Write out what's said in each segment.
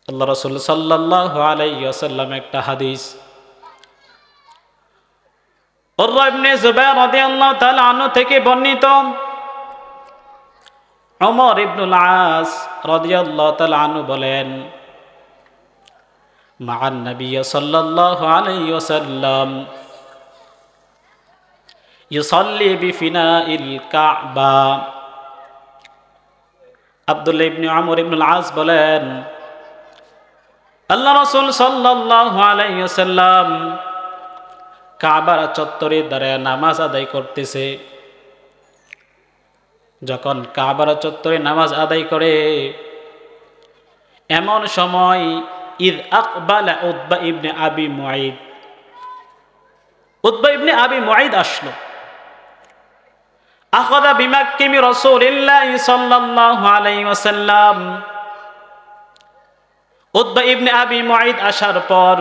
আল্লাহ রাসূল সাল্লাল্লাহু আলাইহি ওয়াসাল্লাম একটা হাদিস, উরওয়া ইবনে যুবাইর রাদিয়াল্লাহু তাআলা আনহু থেকে বর্ণিত, ওমর ইবনুল আস রাদিয়াল্লাহু তাআলা আনহু বলেন, মা'আন নবী সাল্লাল্লাহু আলাইহি ওয়াসাল্লাম ইউসাল্লি বিফিনাইল কাবা। আব্দুল্লাহ ইবনে আমর ইবনুল আস বলেন, আল্লাহ রাসূল সাল্লাল্লাহু আলাইহি ওয়াসাল্লাম কাবার চত্বরে দাঁড়ায় নামাজ আদায় করতেছে। যখন কাবার চত্বরে নামাজ আদায় করে, এমন সময় ইদ আকবালা উতবা ইবনে আবি মুআইদ, উতবা ইবনে আবি মুআইদ আসলো। আখাযা বিমাক্কিমি রাসূলিল্লাহি সাল্লাল্লাহু আলাইহি ওয়াসাল্লাম, উতবা ইবনে আবি মুআইদ আসার পর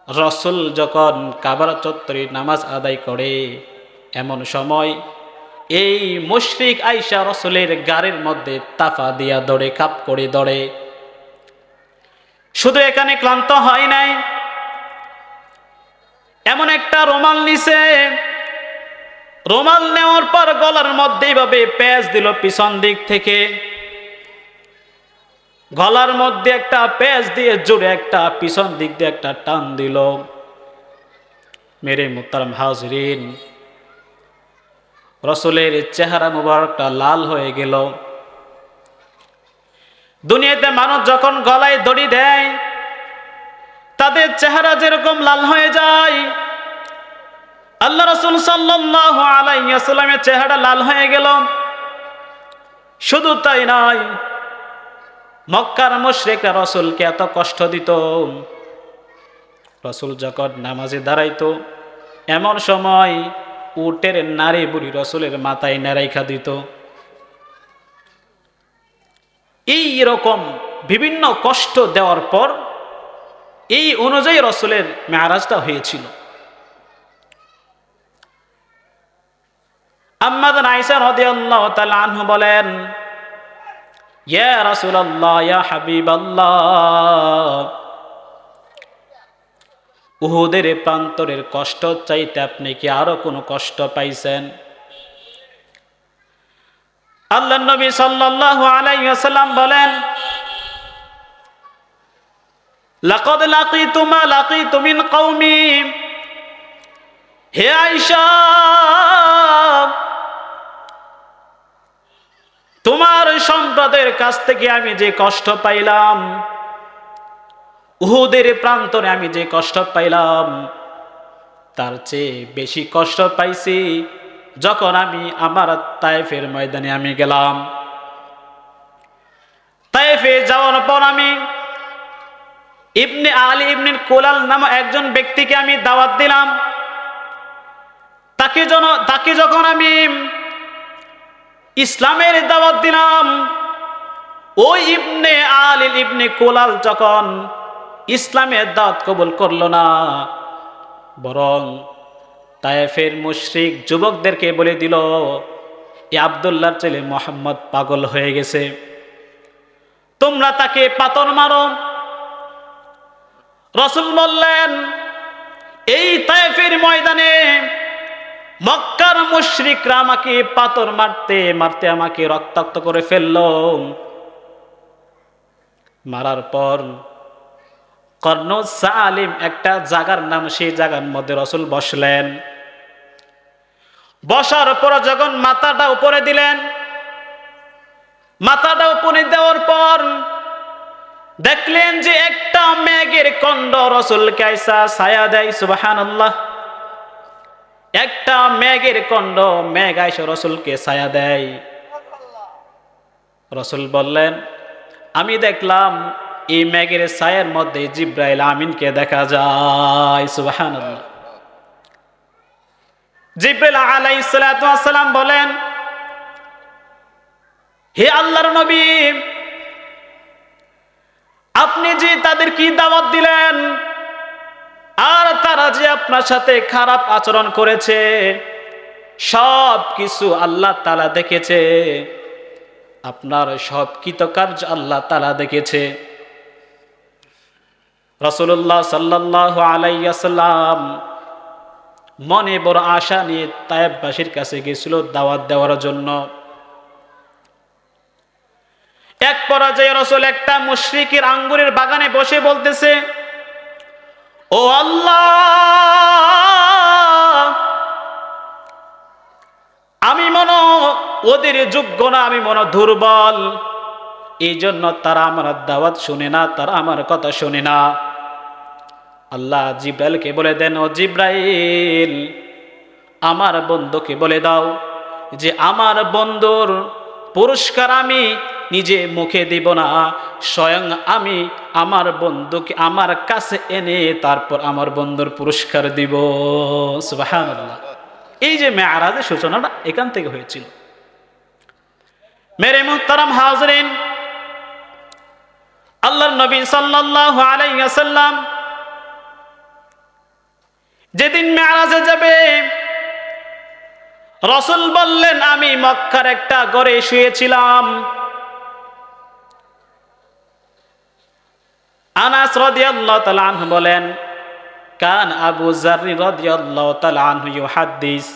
রাসূল যখন কাবার চত্বরে নামাজ আদায় করে, এমন সময় এই মুশরিক আয়েশা রাসূলের গাড়ির মধ্যে তাফা দিয়া দৌড়ে, কাপ করে দৌড়ে। শুধু এখানে ক্লান্ত হয় নাই, এমন একটা রুমাল নিছে, রুমাল নেওয়ার পর গলার মধ্যে এইভাবে পেঁচ দিল পিছন দিক থেকে, গলার মধ্যে একটা পেঁচ দিয়ে জোরে একটা পিছন দিক দিয়ে একটা টান দিল। মেরে মুহতারাম হাজরিন, রাসূলের চেহারা মুবারকটা লাল হয়ে গেল। দুনিয়াতে মানুষ যখন গলায় দড়ি দেয়, তাদের চেহারা যেরকম লাল হয়ে যায়, আল্লাহ রাসূল সাল্লাল্লাহু আলাইহি ওয়াসাল্লামের চেহারা লাল হয়ে গেল। শুধু তাই নয়, মক্কার মুশরিকরা রাসূলকে এত কষ্ট দিত, রাসূল যখন নামাজে দাঁড়াইতো, এমন সময় উটের নাড়ি বুড়ি রাসূলের মাথায় নেড়াইখা দিত। এই রকম বিভিন্ন কষ্ট দেওয়ার পর এই অনুযায়ী রাসূলের মেরাজটা হয়েছিল। আম্মা আয়েশা রাদিয়াল্লাহু তাআলা আনহা বলেন, ইয়া রাসূলুল্লাহ, ইয়া হাবিবাল্লাহ, উহুদের প্রান্তরের কষ্ট চাইতে আপনি কি আরো কোনো কষ্ট পাইছেন? আল্লাহর নবী সাল্লাল্লাহু আলাইহি ওয়াসাল্লাম বলেন, লাকাদ লাকিতু মা লাকিতু মিন কওমি। হে আয়েশা, তোমার সম্প্রদায়ের কাছ থেকে আমি যে কষ্ট পাইলাম, উহুদের প্রান্তরে আমি যে কষ্ট পাইলাম, তার চেয়ে বেশি কষ্ট পাইছি যখন আমি আমার তায়েফের ময়দানে আমি গেলাম। তায়েফে যাওয়ার পর আমি ইবনে আলী ইবনে কুলাল নামক একজন ব্যক্তিকে আমি দাওয়াত দিলাম। তাকে যখন আমি ইসলামের দাওয়াত দিলাম, ওই ইবনে আলী ইবনে কুলাল যখন ইসলামের দাওয়াত কবুল করলো না, বরং তায়েফের মুশরিক যুবকদেরকে বলে দিল, এই আব্দুল্লাহর ছেলে মুহাম্মদ পাগল হয়ে গেছে, তোমরা তাকে পাথর মারো। রাসূল বললেন, এই তায়েফের ময়দানে মক্কার মুশরিকরা আমাকে পাথর মারতে মারতে আমাকে রক্তাক্ত করে ফেলল। মারার পর কর্ণ সালিম একটা জায়গার নাম, সেই জায়গার মধ্যে রাসূল বসলেন। বসার পর যখন মাথাটা উপরে দিলেন, মাথাটা উপরে দেওয়ার পর দেখলেন যে একটা মেঘের কন্ড রাসূলকে আইসা ছায়া দেয়। সুবহানাল্লাহ, একটা মেঘের কন্ড, মেঘ আইসা রাসূলকে ছায়া দেয়। রাসূল বললেন, আমি দেখলাম এই মেঘের ছায়ার মধ্যে জিব্রাইল আমিনকে দেখা যায়। সুবহানাল্লাহ। জিব্রাইল আলাইহিস সালাতু ওয়াস সালাম বলেন, হে আল্লাহর নবী, আপনি যে তাদের কি দাওয়াত দিলেন আর তারা যে আপনার সাথে খারাপ আচরণ করেছে, সব কিছু আল্লাহ তাআলা দেখেছে, আপনার সব কৃতকার্য আল্লাহ তাআলা দেখেছে। রাসূলুল্লাহ সাল্লাল্লাহু আলাইহি ওয়াসাল্লাম মনে বড় আশা নিয়ে তায়েফবাসীর কাছে গিয়েছিল দাওয়াত দেওয়ার জন্য। এক পর্যায়ে রাসূল একটা মুশরিকের আঙ্গুরের বাগানে বসে বলতেছে, ও আল্লাহ, আমি মনে ওদের যোগ্য না, আমি মনে দুর্বল, এই জন্য তারা আমার দাওয়াত শুনে না, তারা আমার কথা শুনে না। আল্লাহ জিব্রাইলকে বলে দেন, ও জিব্রাইল, আমার বন্ধুকে বলে দাও যে আমার বন্ধুর পুরস্কার আমি নিজে মুখে দিব না, স্বয়ং আমি আমার বন্ধুকে আমার কাছে এনে তারপর আমার বন্ধুর পুরস্কার দিব। সুবহানাল্লাহ। এই যে মেরাজের সূচনাটা এখান থেকে হয়েছিল। মেরে মুহতারাম হাজরিন, আল্লাহর নবী সাল্লাল্লাহু আলাইহি ওয়াসাল্লাম যেদিন মেরাজে যাবে, রাসূল বললেন, আমি মক্কার একটা ঘরে শুয়েছিলাম। আনাস রাদিয়াল্লাহু তাআলা আনহু বলেন, কান আবু যার রাদিয়াল্লাহু তাআলা আনহু ইউহাদ্দিস,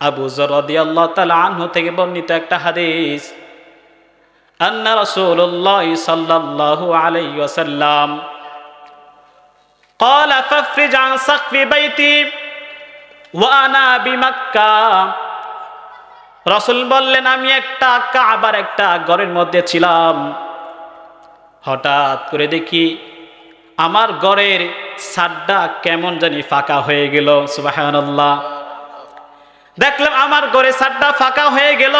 আবু যার রাদিয়াল্লাহু তাআলা আনহু থেকে বর্ণিত একটা হাদিস, আন্না রাসূলুল্লাহ সাল্লাল্লাহু আলাইহি ওয়াসাল্লাম قال فافرج عن سقف بيتي وانا بمكة। রাসূল বললেন, আমি একটা কাবার একটা ঘরের মধ্যে ছিলাম, হঠাৎ করে দেখি আমার ঘরের ছাদটা কেমন জানি ফাঁকা হয়ে গেল। সুবহানাল্লাহ। দেখলাম আমার ঘরে ছাদটা ফাঁকা হয়ে গেল,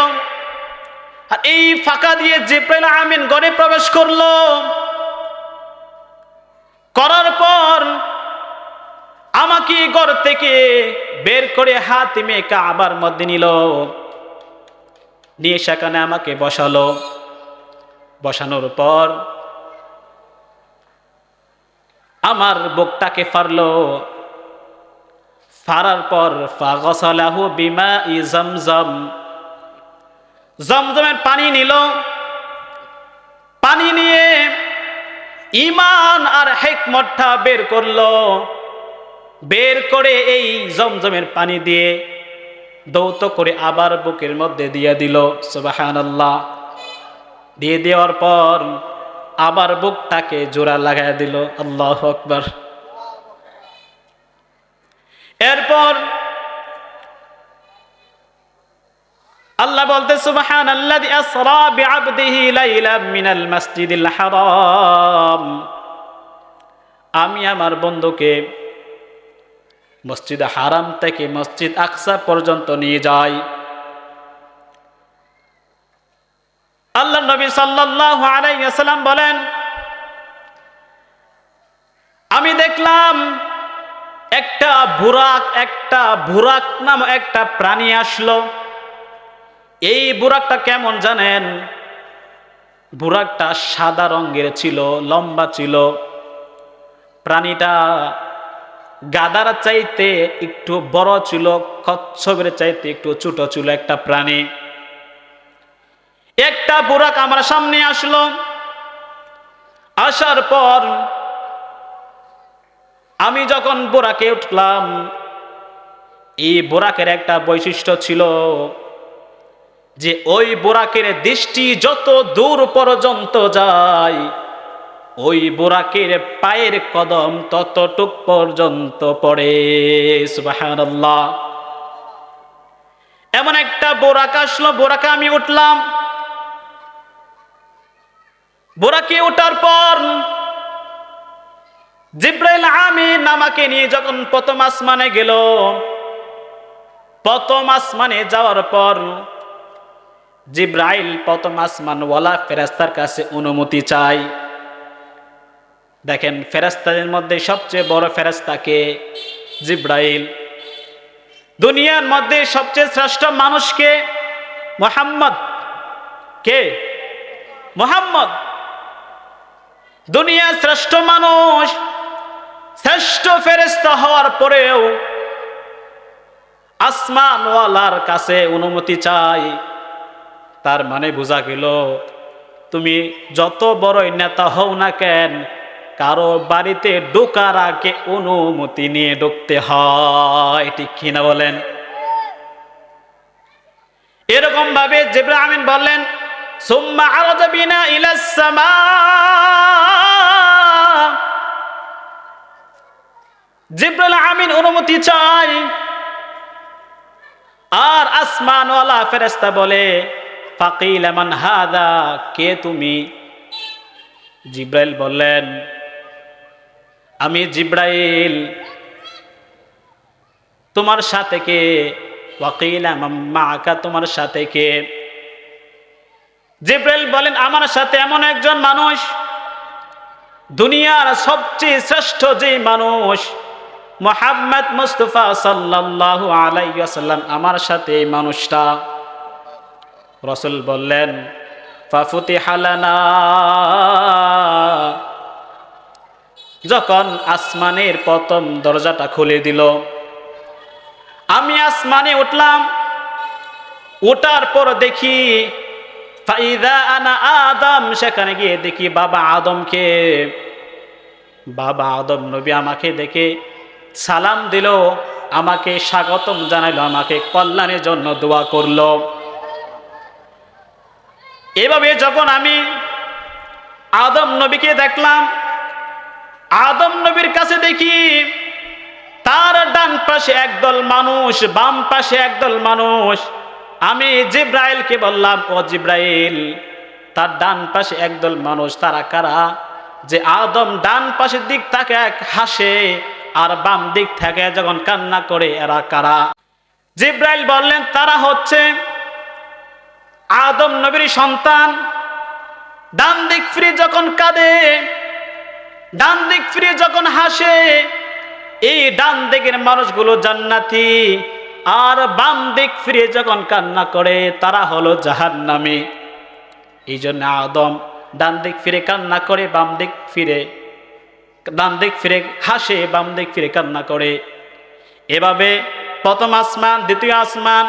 আর এই ফাঁকা দিয়ে জিবরাইল আমিন ঘরে প্রবেশ করলো। করার পর আমাকে ঘর থেকে বের করে হাতিমে কাবার মধ্যে নিল, নিয়ে সেখানে আমাকে বসালো। বসানোর পর আমার বুকটাকে ফাড়লো, ফাড়ার পর ফাগসালাহু বিমাই জামজাম, জমজমের পানি নিল। পানি নিয়ে ঈমান আর হিকমতটা বের করলো। বের করে এই জমজমের পানি দিয়ে দৌত করে আবার বুকের মধ্যে দিয়ে দিল। সুবহানাল্লাহ। দিয়ে দেওয়ার পর আবার বুকটাকে জোড়া লাগায় দিল। আল্লাহু আকবার। এরপর আল্লাহ বলতে, সুবহানাল্লাযী আসরা বিআবদিহি লাইলাম মিনাল মাসজিদিল হারাম, আমি আমার বন্ধুকে মসজিদ হারাম থেকে মসজিদ আকসা পর্যন্ত নিয়ে যাই। আল্লাহর নবী সাল্লাল্লাহু আলাইহি ওয়াসাল্লাম বলেন, আমি দেখলাম একটা বুরাক নাম একটা প্রাণী আসলো। এই বুরাকটা কেমন জানেন? বুরাকটা সাদা রঙের ছিল, লম্বা ছিল। প্রাণীটা গাধার চাইতে একটু বড় ছিল, কচ্ছপের চাইতে একটু ছোট ছিল একটা প্রাণী। একটা বুরাক আমার সামনে আসলো। আসার পর আমি যখন বুরাকে উঠলাম, এই বুরাকের একটা বৈশিষ্ট্য ছিল যে ওই বুরাকের দৃষ্টি যত দূর পর্যন্ত যায়, ওই বুরাকের পায়ের কদম ততটুক পর্যন্ত পড়ে। সুবহানাল্লাহ। এমন একটা বুরাক আসলো, বুরাকে আমি উঠলাম। বুরাকে ওঠার পর জিবরাইল আমিন আমাকে নিয়ে যখন প্রথম আসমানে গেল, প্রথম আসমানে যাওয়ার পর জিবরাইল প্রথম আসমান ওয়ালা ফেরেশতার কাছে অনুমতি চাই। দেখেন, ফেরেশতাদের মধ্যে সবচেয়ে বড় ফেরেশতাকে জিবরাইল। দুনিয়ার মধ্যে সবচেয়ে শ্রেষ্ঠ মানুষকে মুহাম্মদ। কে? মুহাম্মদ। দুনিয়ার শ্রেষ্ঠ মানুষ, শ্রেষ্ঠ ফেরেশতা হওয়ার পরেও আসমানওয়ালার কাছে অনুমতি চাই। তার মানে বোঝা গেল, তুমি যত বড়ই নেতা হও না কেন, কারো বাড়িতে ঢোকার আগে অনুমতি নিয়ে ঢুকতে হয়, ঠিক কিনা বলেন? এরকম ভাবে জিবরাইল আমিন বললেন, সুম্মা আরাজা বিনা ইলাস সামা, জিবরাইল আমিন অনুমতি চায়, আর আসমানওয়ালা ফেরেশতা বলে, ফাকিলা মান হাদা, কে তুমি? জিবরাইল বললেন, আমি জিবরাইল, তোমার সাথে কে? ওয়াকিলা মাআকা, তোমার সাথে কে? জিবরাইল বলেন, আমার সাথে এমন একজন মানুষ, দুনিয়ার সবচেয়ে শ্রেষ্ঠ যে মানুষ, মুহাম্মদ মুস্তাফা সাল্লাল্লাহু আলাইহি ওয়াসাল্লাম, আমার সাথে এই মানুষটা। রাসূল বললেন, ফাফুতিহা লানা, যখন আসমানের প্রথম দরজাটা খুলে দিল, আমি আসমানে উঠলাম। ওঠার পর দেখি ফাইদা আনা আদম, সেখানে গিয়ে দেখি বাবা আদমকে। বাবা আদম নবী আমাকে দেখে সালাম দিল, আমাকে স্বাগতম জানাইলো, আমাকে কল্যাণের জন্য দোয়া করলো। এভাবে যখন আমি আদম নবীকে দেখলাম, আদম নবীর কাছে দেখি তার ডান পাশে একদল মানুষ, বাম পাশে একদল মানুষ। আমি জিবরাইলকে বললাম, ও জিবরাইল, তার ডান পাশে একদল মানুষ, তারা কারা? যে আদম ডান পাশের দিক থেকে হাসে আর বাম দিক থেকে যখন কান্না করে, এরা কারা? জিবরাইল বললেন, তারা হচ্ছে আদম নবীর সন্তান। ডান দিক ফিরে যখন কাঁদে, ডান দিক ফিরে যখন হাসে, এই ডান দিকের মানুষগুলো জান্নাতি, আর বাম দিক ফিরে যখন কান্না করে তারা হলো জাহান্নামী। এই জন্য আদম ডান দিক ফিরে কান্না করে, বাম দিক ফিরে, ডান দিক ফিরে হাসে, বাম দিক ফিরে কান্না করে। এভাবে প্রথম আসমান, দ্বিতীয় আসমান,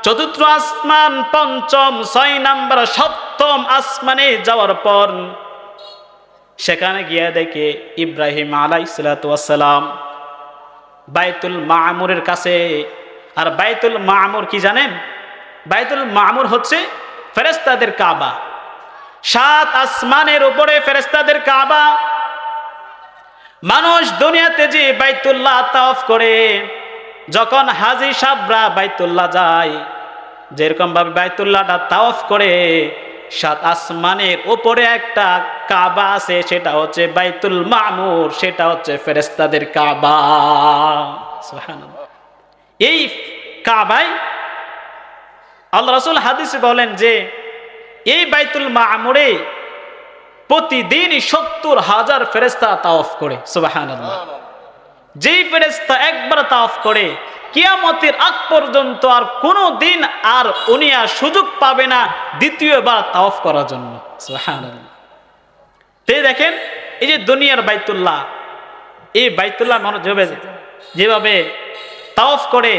চতুর্থ আসমান, পঞ্চম, 6 নম্বর, সপ্তম আসমানে যাওয়ার পর সেখানে গিয়ে দেখে ইব্রাহিম আলাইহিসসালাতু ওয়াসসালাম বাইতুল মামুরের কাছে। আর বাইতুল মামুর কি জানেন? বাইতুল মামুর হচ্ছে ফেরেশতাদের কাবা। 7 আসমানের উপরে ফেরেশতাদের কাবা। মানুষ দুনিয়াতে যে বাইতুল্লাহ তাওয়াফ করে, যখন হাজী সাহরা বাইতুল্লাহ যায়, যেরকম ভাবে বাইতুল্লাহটা তাওয়াফ করে, 7 আসমানের উপরে একটা কাবা আছে, সেটা হচ্ছে বাইতুল মামুর, সেটা হচ্ছে ফেরেশতাদের কাবা। সুবহানাল্লাহ। এই কাবায় আল্লাহ রাসূল হাদিসে বলেন যে এই বাইতুল মামুরে প্রতিদিন 70,000 ফেরেশতা তাওয়াফ করে। সুবহানাল্লাহ। যেই ফেরেশতা একবার তাওয়াফ করে, কিয়ামতের আগ পর্যন্ত আর কোনো দিন আর উনি আর সুযোগ পাবে না দ্বিতীয়বার তাওয়াফ করার জন্য। সুবহানাল্লাহ। তাই দেখেন, এই যে দুনিয়ার বাইতুল্লাহ, এই বাইতুল্লাহ মানুষ যেভাবে তাওয়াফ করে,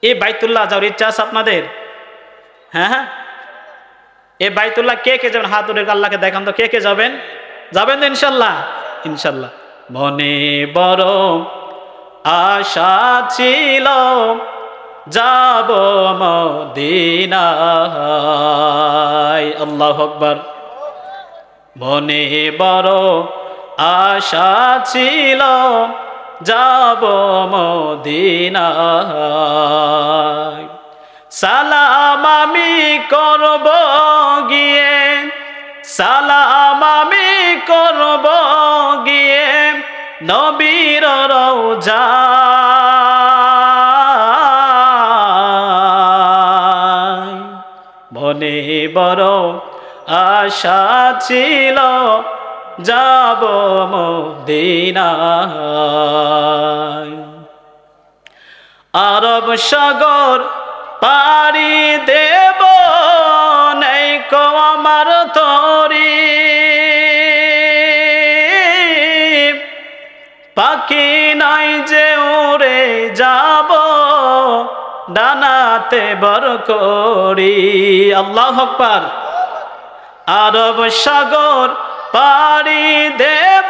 এই বাইতুল্লাহ যাওয়ার ইচ্ছা আছে আপনাদের? হ্যাঁ, এই বাইতুল্লাহ কে কে যাবেন? হাত উঠে আল্লাহকে দেখান তো, কে কে যাবেন? যাবেন তো ইনশাল্লাহ? ইনশাল্লাহ। মনে বড় আশা ছিল যাব মদিনায়। আল্লাহু আকবার। মনে বড় আশা ছিল যাব মদিনায়। সালাম আমি করব গিয়ে, সালাম আমি করব গিয়ে নবীর রওজায়। মনে বড় আশা ছিল যাব মদিনায়। আরব সাগর পাড়ি দেব, নেই কো আমার তরি, পাখি নাই যে উড়ে যাব ডানাতে বর করি। আল্লাহু আকবার। আরব সাগর পারি দেব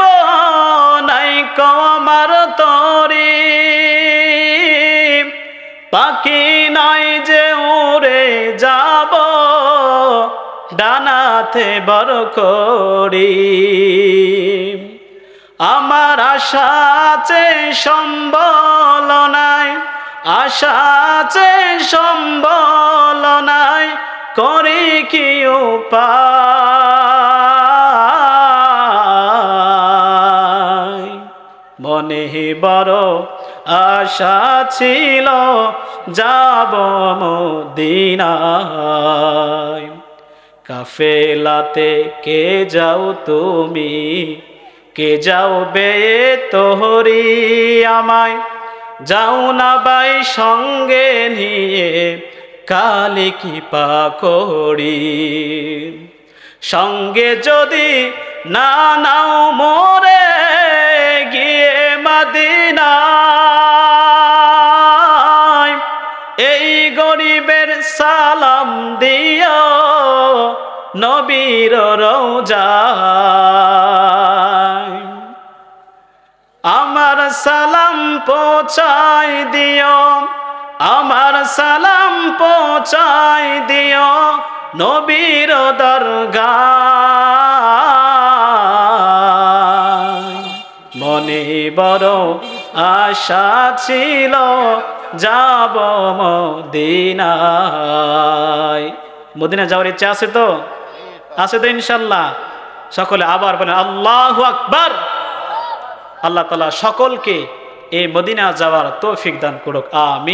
নাই কমার তরি, পাখি নাই যে উড়ে যাব ডানাতে বর করি। আমার আশা আছে সম্বল নাই, আশা আছে সম্বল নাই, করি কি উপায়। মনে বড় আশা ছিল যাব মদিনায়, কাফেলাতে কে যাও তুমি, কে যাও বে তোহরি আমায়, যাও না ভাই সঙ্গে নিয়ে কালি কি পাকড়ি। সঙ্গে যদি না নাও মোরে গিয়ে মদিনায়, এই গরিবের সালাম দিও নবীর রওজায়। আমার সালাম পৌঁছাই দিও, আমার সালাম পৌঁছাই দিও নবীর দরগায়। মনে বড় আশা ছিল যাব মদিনায়। মদিনা যাওয়ার ইচ্ছা আছে তো? আছে তো ইনশাল্লাহ? সকলে আবার বলেন আল্লাহু আকবার। আল্লাহ তাআলা সকলকে এই মদিনা যাওয়ার তৌফিক দান করুক, আমিন।